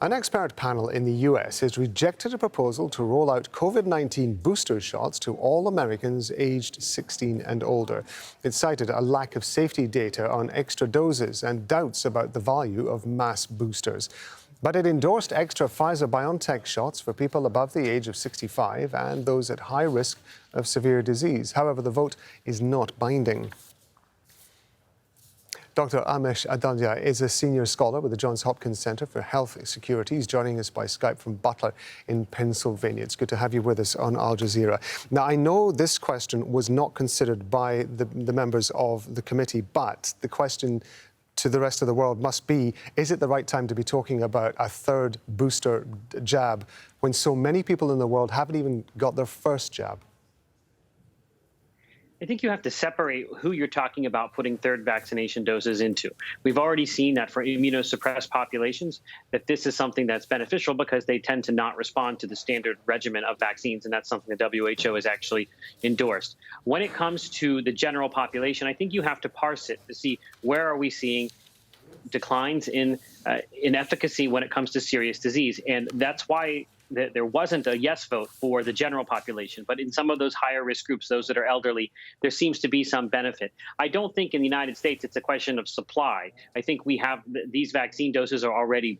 An expert panel in the US has rejected a proposal to roll out COVID-19 booster shots to all Americans aged 16 and older. It cited a lack of safety data on extra doses and doubts about the value of mass boosters. But it endorsed extra Pfizer-BioNTech shots for people above the age of 65 and those at high risk of severe disease. However, the vote is not binding. Dr. Amesh Adalja is a senior scholar with the Johns Hopkins Center for Health Security. He's joining us by Skype from Butler in Pennsylvania. It's good to have you with us on Al Jazeera. Now, I know this question was not considered by the members of the committee, but the question to the rest of the world must be, is it the right time to be talking about a third booster jab when so many people in the world haven't even got their first jab? I think you have to separate who you're talking about putting third vaccination doses into. We've already seen that for immunosuppressed populations, that this is something that's beneficial because they tend to not respond to the standard regimen of vaccines, and that's something the WHO has actually endorsed. When it comes to the general population, I think you have to parse it to see where are we seeing declines in efficacy when it comes to serious disease, and that's why there wasn't a yes vote for the general population. But in some of those higher risk groups, those that are elderly, there seems to be some benefit. I don't think in the United States it's a question of supply. I think we have these vaccine doses are already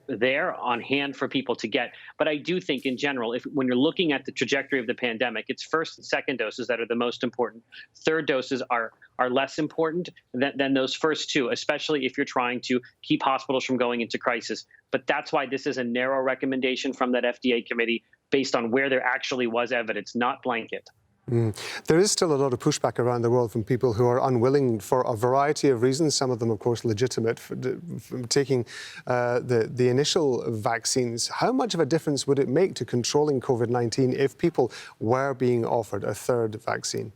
there on hand for people to get. But I do think in general, when you're looking at the trajectory of the pandemic, it's first and second doses that are the most important. Third doses are less important than those first two, especially if you're trying to keep hospitals from going into crisis. But that's why this is a narrow recommendation from that FDA committee based on where there actually was evidence, not blanket. There is still a lot of pushback around the world from people who are unwilling for a variety of reasons, some of them, of course, legitimate, from taking the initial vaccines. How much of a difference would it make to controlling COVID-19 if people were being offered a third vaccine?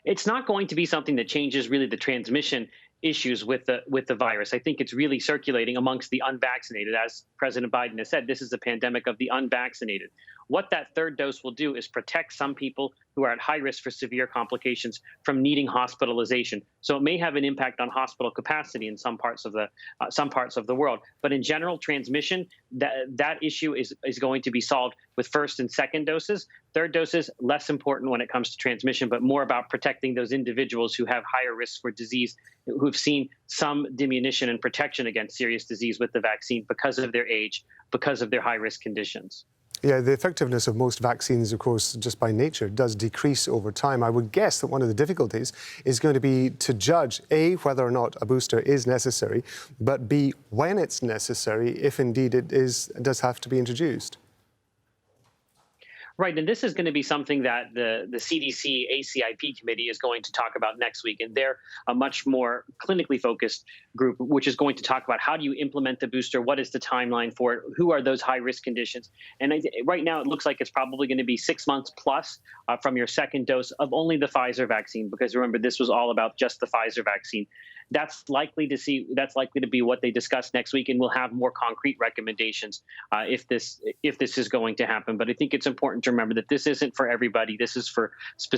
It's not going to be something that changes really the transmission issues with the virus. I think it's really circulating amongst the unvaccinated. As President Biden has said, this is a pandemic of the unvaccinated. What that third dose will do is protect some people who are at high risk for severe complications from needing hospitalization. So it may have an impact on hospital capacity in some parts of the world. But in general, transmission, that issue is going to be solved with first and second doses. Third doses, less important when it comes to transmission, but more about protecting those individuals who have higher risks for disease, who've seen some diminution in protection against serious disease with the vaccine because of their age, because of their high-risk conditions. Yeah, the effectiveness of most vaccines, of course, just by nature, does decrease over time. I would guess that one of the difficulties is going to be to judge, A, whether or not a booster is necessary, but B, when it's necessary, if indeed it does have to be introduced. Right, and this is going to be something that the CDC ACIP committee is going to talk about next week, and they're a much more clinically focused group, which is going to talk about how do you implement the booster, what is the timeline for it, who are those high-risk conditions. And right now it looks like it's probably going to be 6 months plus from your second dose of only the Pfizer vaccine, because remember, this was all about just the Pfizer vaccine. That's likely to be what they discuss next week, and we'll have more concrete recommendations if this is going to happen. But I think it's important to remember that this isn't for everybody. This is for specific